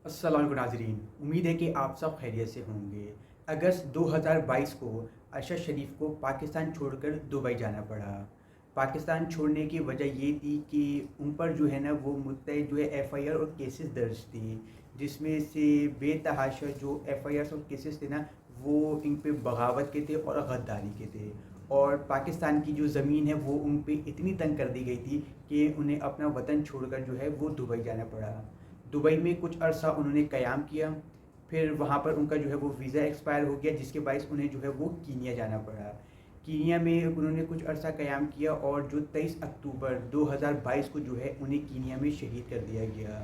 अस्सलाम वालेकुम नाज़रीन, उम्मीद है कि आप सब खैरियत से होंगे। अगस्त 2022 को अरशद शरीफ को पाकिस्तान छोड़कर दुबई जाना पड़ा। पाकिस्तान छोड़ने की वजह ये थी कि उन पर जो है ना वो मुत्तहिद जो है एफआईआर और केसेस दर्ज थी, जिसमें से बेतहाशा जो एफआईआर और केसेस थे ना वो इन पे बगावत के थे और गद्दारी के थे। और पाकिस्तान की जो ज़मीन है वो उन पे इतनी तंग कर दी गई थी कि उन्हें अपना वतन छोड़कर जो है वो दुबई जाना पड़ा। दुबई में कुछ अरसा उन्होंने क़याम किया, फिर वहाँ पर उनका जो है वो वीज़ा एक्सपायर हो गया, जिसके बायस उन्हें जो है वो कीनिया जाना पड़ा। कीनिया में उन्होंने कुछ अरसा क़याम किया और जो 23 अक्टूबर 2022 को जो है उन्हें कीनिया में शहीद कर दिया गया।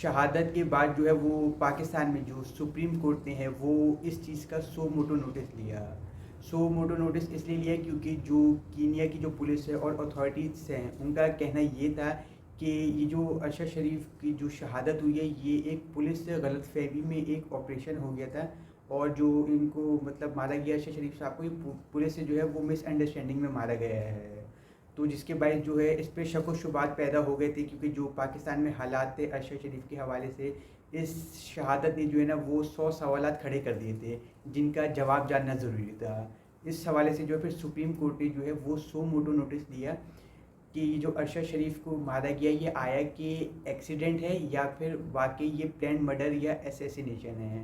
शहादत के बाद जो है वो पाकिस्तान में जो सुप्रीम कोर्ट ने है वो इस चीज़ का सो मोटो नोटिस लिया। सो मोटो नोटिस इसलिए लिया क्योंकि जो कीनिया की जो पुलिस है और अथॉरिटीज़ हैं उनका कहना ये था कि ये जो अरशद शरीफ की जो शहादत हुई है ये एक पुलिस से गलतफहमी में एक ऑपरेशन हो गया था, और जो इनको मतलब मारा गया अरशद शरीफ साहब को ये पुलिस से जो है वो मिसअंडरस्टैंडिंग में मारा गया है। तो जिसके बायस जो है इस पे शक व शुबात पैदा हो गए थे, क्योंकि जो पाकिस्तान में हालात थे अरशद शरीफ के हवाले से इस शहादत ने जो है ना वो 100 सवालात खड़े कर दिए थे जिनका जवाब जानना ज़रूरी था। इस हवाले से जो है फिर सुप्रीम कोर्ट ने जो है वो सो मोटो नोटिस दिया कि ये जो अरशद शरीफ को मारा गया ये आया कि एक्सीडेंट है या फिर वाकई ये प्लान मर्डर या असैसिनेशन है।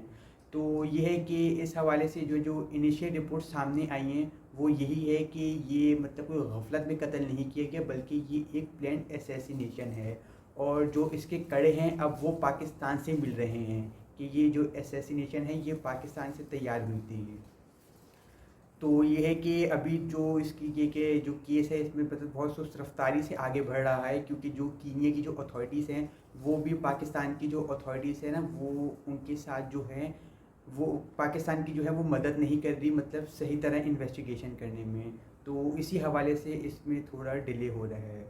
तो ये है कि इस हवाले से जो जो इनिशियल रिपोर्ट सामने आई हैं वो यही है कि ये मतलब कोई गफलत में कत्ल नहीं किया गया, बल्कि ये एक प्लान असैसिनेशन है। और जो इसके कड़े हैं अब वो पाकिस्तान से मिल रहे हैं कि ये जो असैसिनेशन है ये पाकिस्तान से तैयार हुई थी। तो ये है कि अभी जो इसकी ये के जो केस है इसमें मतलब बहुत सुस्त रफ्तारी से आगे बढ़ रहा है, क्योंकि जो कीनिया की जो अथॉरिटीज़ हैं वो भी पाकिस्तान की जो अथॉरिटीज़ है ना वो उनके साथ जो है वो पाकिस्तान की जो है वो मदद नहीं कर रही, मतलब सही तरह इन्वेस्टिगेशन करने में। तो इसी हवाले से इसमें थोड़ा डिले हो रहा है।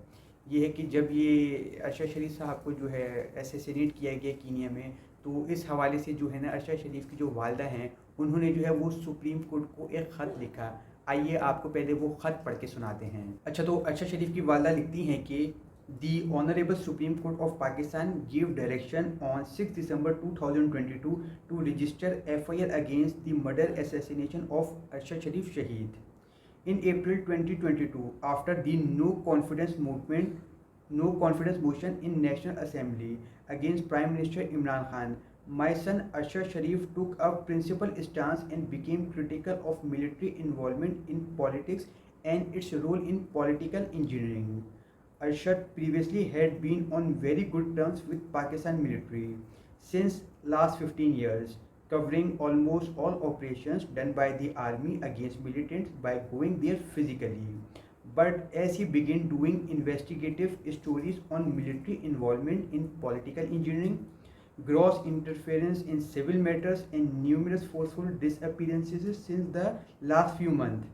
ये है कि जब ये अरशद शरीफ साहब को जो है असैसिनेट किया गया कीनिया में, तो इस हवाले से जो है ना अरशद शरीफ की जो वालदा हैं उन्होंने जो है वो सुप्रीम कोर्ट को एक ख़त लिखा। आइए आपको पहले वो ख़त पढ़ के सुनाते हैं। अच्छा, तो अरशद शरीफ की वालदा लिखती हैं कि the honourable supreme court of Pakistan give direction on 6 December 2022 to register FIR against the murder assassination of Arshad Sharif शहीद in April 2022 after the no confidence motion in National Assembly against Prime Minister Imran Khan. My son Arshad Sharif took a principled stance and became critical of military involvement in politics and its role in political engineering. Arshad previously had been on very good terms with Pakistan military since last 15 years, covering almost all operations done by the army against militants by going there physically. But as he began doing investigative stories on military involvement in political engineering, gross interference in civil matters, and numerous forceful disappearances since the last few months,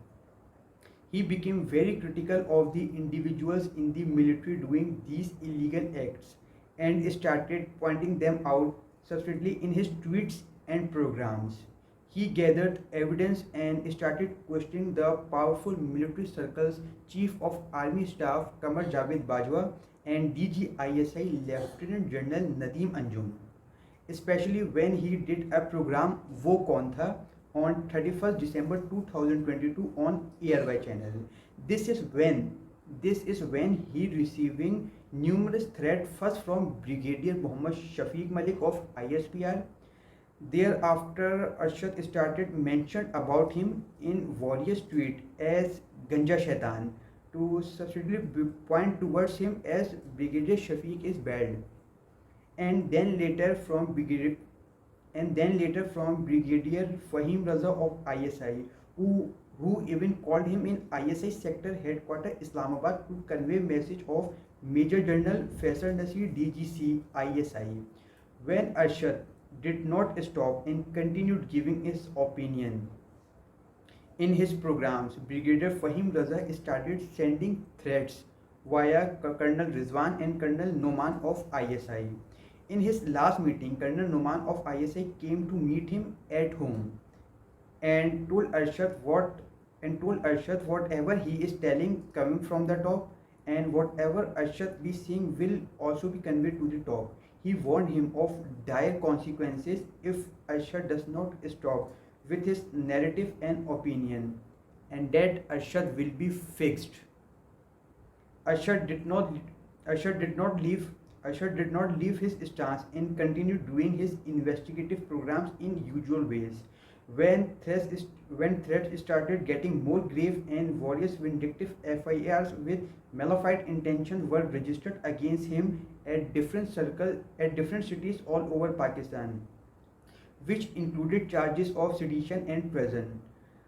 he became very critical of the individuals in the military doing these illegal acts and started pointing them out subsequently in his tweets and programs. He gathered evidence and started questioning the powerful military circles Chief of Army Staff Qamar Javed Bajwa and DGISI Lieutenant General Nadeem Anjum, especially when he did a program Wo Kaun Tha on 31st December 2022 on ARY channel. This is when he receiving numerous threats, first from Brigadier Muhammad Shafiq Malik of ISPR. Thereafter, Arshad started mention about him in various tweets as Ganja Shaitan to subsequently point towards him as Brigadier Shafiq is bad, and then later from Brigadier Fahim Raza of ISI, who even called him in ISI sector headquarters Islamabad to convey message of Major General Faisal Nasir DGC ISI. When Arshad did not stop and continued giving his opinion in his programs, Brigadier Fahim Raza started sending threats via Colonel Rizwan and Colonel Noman of ISI. In his last meeting, Colonel Noman of ISI came to meet him at home and told Arshad whatever he is telling coming from the top and whatever Arshad be saying will also be conveyed to the top. He warned him of dire consequences if Arshad does not stop with his narrative and opinion, and that Arshad will be fixed. Arshad did not Arshad did not leave Arshad did not leave his stance and continued doing his investigative programs in usual ways. When threats started getting more grave and various vindictive FIRs with malafide intentions were registered against him at different cities all over Pakistan, which included charges of sedition and treason.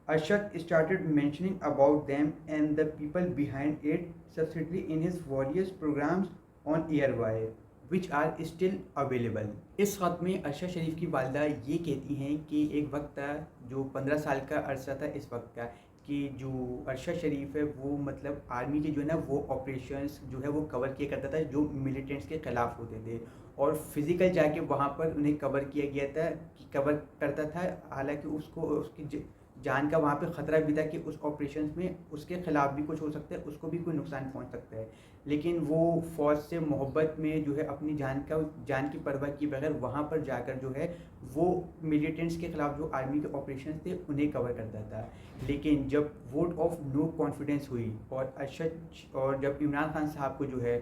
Arshad started mentioning about them and the people behind it subsequently in his various programs on AirWire, which are still available. इस ख़त में अरशद शरीफ की वालदा ये कहती हैं कि एक वक्त था, जो 15 साल का अरसा था इस वक्त का, कि जो अरशद शरीफ है वो मतलब आर्मी के जो है ना वो ऑपरेशंस जो है वो कवर किया करता था जो मिलिटेंट्स के ख़िलाफ़ होते थे, और फिज़िकल जाके वहाँ पर उन्हें कवर किया गया था कि कवर करता था। हालांकि उसको उसकी जान का वहाँ पे ख़तरा भी था कि उस ऑपरेशंस में उसके ख़िलाफ़ भी कुछ हो सकता है, उसको भी कोई नुकसान पहुँच सकता है, लेकिन वो फ़ौज से मोहब्बत में जो है अपनी जान की परवाह किए बगैर वहाँ पर जाकर जो है वो मिलिटेंट्स के ख़िलाफ़ जो आर्मी के ऑपरेशंस थे उन्हें कवर करता था। लेकिन जब वोट ऑफ नो कॉन्फिडेंस हुई और जब इमरान खान साहब को जो है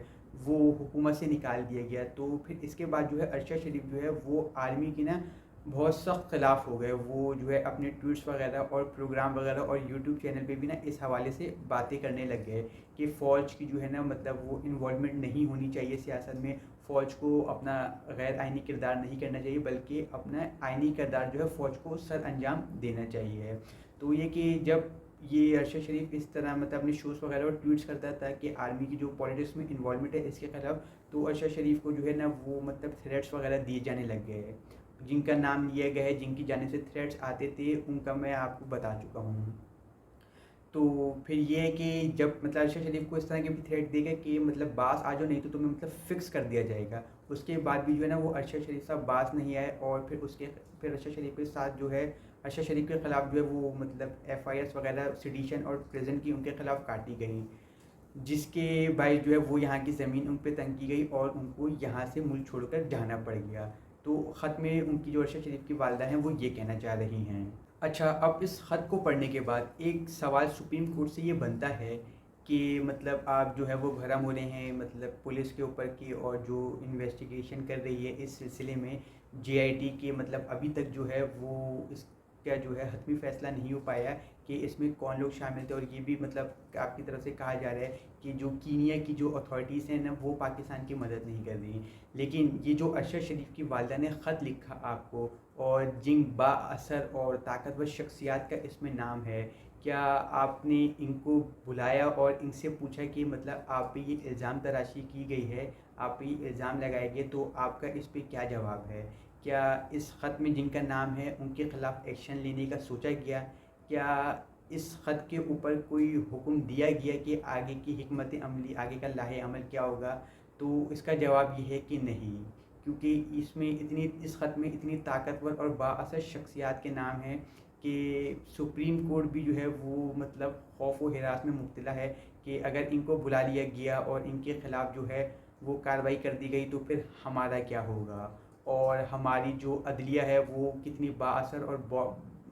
वो हुकूमत से निकाल दिया गया, तो फिर इसके बाद जो है अरशद शरीफ जो है वो आर्मी की ना बहुत सख्त ख़िलाफ़ हो गए। वो जो है अपने ट्वीट्स वगैरह और प्रोग्राम वगैरह और यूट्यूब चैनल पे भी ना इस हवाले से बातें करने लग गए कि फ़ौज की जो है ना मतलब वो इन्वॉल्वमेंट नहीं होनी चाहिए सियासत में, फ़ौज को अपना गैर आइनी किरदार नहीं करना चाहिए, बल्कि अपना आइनी किरदार जो है फ़ौज को सर अंजाम देना चाहिए। तो ये कि जब ये अरशद शरीफ इस तरह मतलब अपने शोज़ वगैरह और ट्वीट्स करता था कि आर्मी की जो पॉलिटिक्स में इन्वॉल्वमेंट है इसके खिलाफ़, तो अरशद शरीफ को जो है ना वो मतलब थ्रेट्स वगैरह दिए जाने लग गए। जिनका नाम लिया गया है, जिनकी जानिब से थ्रेट्स आते थे, उनका मैं आपको बता चुका हूँ। तो फिर ये है कि जब मतलब अरशद शरीफ को इस तरह के भी थ्रेट देगा कि मतलब बास आ जाओ, नहीं तो तुम्हें मतलब फ़िक्स कर दिया जाएगा। उसके बाद भी जो है ना वो अरशद शरीफ साहब बास नहीं आए, और फिर अरशद शरीफ के साथ जो है अरशद शरीफ के ख़िलाफ़ जो है वो मतलब FIRs वगैरह सेडिशन और ट्रेज़न की उनके ख़िलाफ़ काटी गई, जिसके बायस जो है वो यहाँ की ज़मीन उन पे तंग की गई और उनको यहाँ से मुल्क छोड़कर जाना पड़ गया। तो ख़त में उनकी जो अरशद शरीफ की वालदा हैं वो ये कहना चाह रही हैं। अच्छा, अब इस ख़त को पढ़ने के बाद एक सवाल सुप्रीम कोर्ट से ये बनता है कि मतलब आप जो है वो भरम हो रहे हैं मतलब पुलिस के ऊपर की, और जो इन्वेस्टिगेशन कर रही है इस सिलसिले में JIT के मतलब अभी तक जो है वो इसका जो है हतमी फ़ैसला नहीं हो पाया कि इसमें कौन लोग शामिल थे, और ये भी मतलब आपकी तरफ से कहा जा रहा है कि जो कीनिया की जो अथॉरिटीज़ हैं ना वो पाकिस्तान की मदद नहीं कर रही। लेकिन ये जो अरशद शरीफ की वालदा ने ख़त लिखा आपको, और जिन बाअसर और ताकतवर शख्सियात का इसमें नाम है, क्या आपने इनको बुलाया और इनसे पूछा कि मतलब आप पे ये इल्ज़ाम तराशी की गई है, आप पे ये इल्ज़ाम लगाए गए, तो आपका इस पे क्या जवाब है? क्या इस ख़त में जिनका नाम है उनके ख़िलाफ़ एक्शन लेने का सोचा गया? क्या इस ख़त के ऊपर कोई हुक्म दिया गया कि आगे की हिकमत अमली, आगे का लाहे अमल क्या होगा? तो इसका जवाब ये है कि नहीं, क्योंकि इस ख़त में इतनी ताकतवर और बाअसर शख्सियात के नाम हैं कि सुप्रीम कोर्ट भी जो है वो मतलब खौफ व हिरास में मुब्तला है कि अगर इनको बुला लिया गया और इनके ख़िलाफ़ जो है वो कार्रवाई कर दी गई, तो फिर हमारा क्या होगा, और हमारी जो अदलिया है वो कितनी बाअसर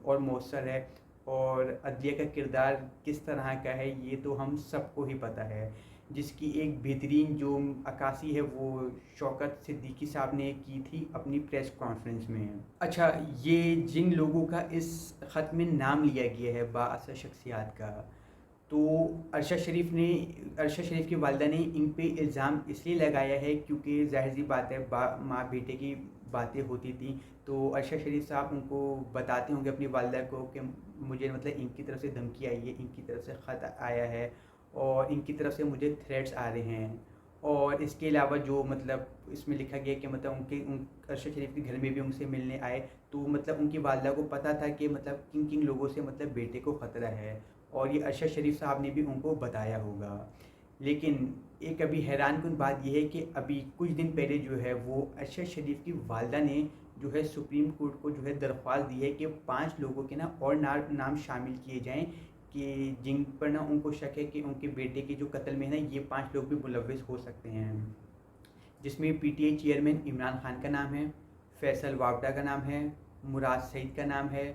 और मौसर है, और अदलिया का किरदार किस तरह का है ये तो हम सबको ही पता है, जिसकी एक बेहतरीन जो अक्कासी है वो शौकत सिद्दीकी साहब ने की थी अपनी प्रेस कॉन्फ्रेंस में। अच्छा, ये जिन लोगों का इस ख़त में नाम लिया गया है बाअसर शख्सियात का, तो अरशद शरीफ की वालदा ने इन पे इल्ज़ाम इसलिए लगाया है क्योंकि ज़ाहिर सी बात है माँ बेटे की बातें होती थी, तो अरशद शरीफ साहब उनको बताते होंगे अपनी वालदा को कि मुझे मतलब इनकी तरफ से धमकी आई है, इनकी तरफ से ख़त आया है, और इनकी तरफ से मुझे थ्रेट्स आ रहे हैं। और इसके अलावा जो मतलब इसमें लिखा गया कि मतलब अरशद शरीफ के घर में भी उनसे मिलने आए, तो मतलब उनकी वालदा को पता था कि मतलब किन किन लोगों से मतलब बेटे को ख़तरा है, और ये अरशद शरीफ साहब ने भी उनको बताया होगा। लेकिन एक अभी हैरानकुन बात यह है कि अभी कुछ दिन पहले जो है वो अरशद शरीफ की वालदा ने जो है सुप्रीम कोर्ट को जो है दरख्वास्त दी है कि 5 लोगों के ना और नाम शामिल किए जाएं कि जिन पर ना उनको शक है कि उनके बेटे के जो कत्ल में ना ये 5 लोग भी मुलव्विस हो सकते हैं। जिसमें पीटीआई चेयरमैन इमरान खान का नाम है, फैसल वावड़ा का नाम है, मुराद सईद का नाम है।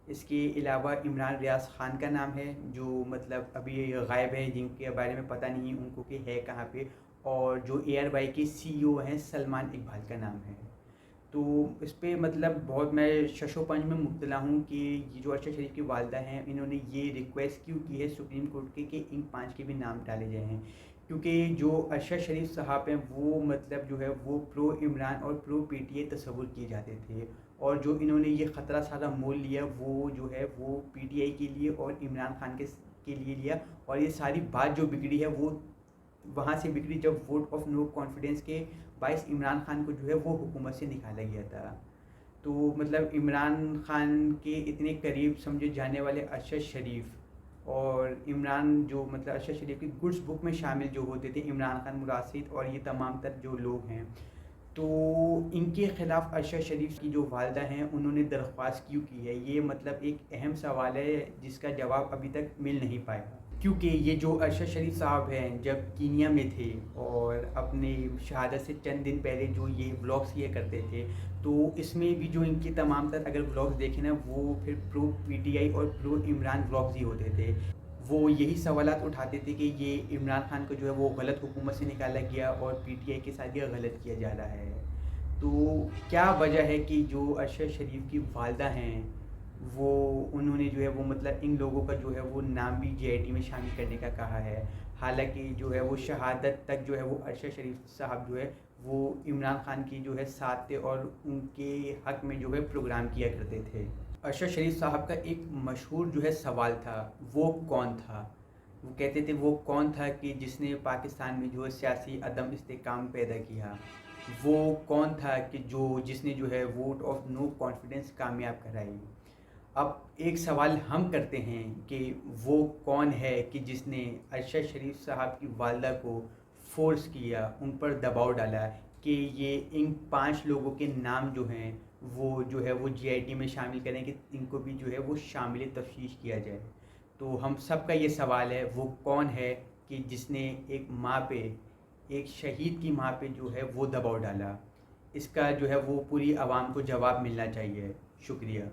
इसके अलावा इमरान रियाज ख़ान का नाम है, जो मतलब अभी गायब है, जिनके बारे में पता नहीं उनको कि है कहाँ पे। और जो एयरवाई के सीईओ हैं सलमान इकबाल का नाम है। तो इस पे मतलब बहुत मैं शशोपंज में मुब्तला हूँ कि ये जो अरशद शरीफ की वालदा हैं, इन्होंने ये रिक्वेस्ट क्यों की है सुप्रीम कोर्ट के कि इन 5 के भी नाम डाले जाए हैं। क्योंकि जो अरशद शरीफ साहब हैं वो मतलब जो है वो प्रो इमरान और प्रो पीटीआई तस्वुर किए जाते थे। और जो इन्होंने ये ख़तरा सारा मोल लिया वो जो है वो पीटीआई के लिए और इमरान खान के लिए लिया। और ये सारी बात जो बिगड़ी है वो वहाँ से बिगड़ी जब वोट ऑफ नो कॉन्फिडेंस के बाइस इमरान खान को जो है वो हुकूमत से निकाला गया था। तो मतलब इमरान खान के इतने करीब समझे जाने वाले अरशद शरीफ और इमरान जो मतलब अरशद शरीफ की गुड्स बुक में शामिल जो होते थे इमरान खान, मुराद सईद और ये तमाम तर जो लोग हैं, तो इनके ख़िलाफ़ अरशद शरीफ की जो वालदा हैं उन्होंने दरख्वास्त क्यों की है, ये मतलब एक अहम सवाल है जिसका जवाब अभी तक मिल नहीं पाया। क्योंकि ये जो अरशद शरीफ साहब हैं जब कीनिया में थे और अपने शहादत से चंद दिन पहले जो ये व्लॉग्स किया करते थे, तो इसमें भी जो इनके तमाम तर अगर व्लॉग्स देखें ना वो फिर प्रो पीटीआई और प्रो इमरान व्लॉग्स ही होते थे। वो यही सवालात उठाते थे कि ये इमरान खान को जो है वो गलत हुकूमत से निकाला गया और पीटीआई के साथ ये गलत किया जा रहा है। तो क्या वजह है कि जो अरशद शरीफ की वालदा हैं वो उन्होंने जो है वो मतलब इन लोगों का जो है वो नाम भी जेआईटी में शामिल करने का कहा है। हालांकि जो है वो शहादत तक जो है वो अरशद शरीफ साहब जो है वो इमरान खान की जो है साथ थे और उनके हक में जो है प्रोग्राम किया करते थे। अरशद शरीफ साहब का एक मशहूर जो है सवाल था, वो कौन था? वो कहते थे वो कौन था कि जिसने पाकिस्तान में जो है सियासी अदम इस्तेहकाम पैदा किया। वो कौन था कि जिसने जो है वोट ऑफ नो कॉन्फिडेंस कामयाब कराई। अब एक सवाल हम करते हैं कि वो कौन है कि जिसने अरशद शरीफ साहब की वालदा को फ़ोर्स किया, उन पर दबाव डाला कि ये इन 5 लोगों के नाम जो हैं वो जो है वो जीआईटी में शामिल करें कि इनको भी जो है वो शामिल तफ्तीश किया जाए। तो हम सब का ये सवाल है वो कौन है कि जिसने एक माँ पे, एक शहीद की माँ पे जो है वो दबाव डाला। इसका जो है वो पूरी आवाम को जवाब मिलना चाहिए। शुक्रिया।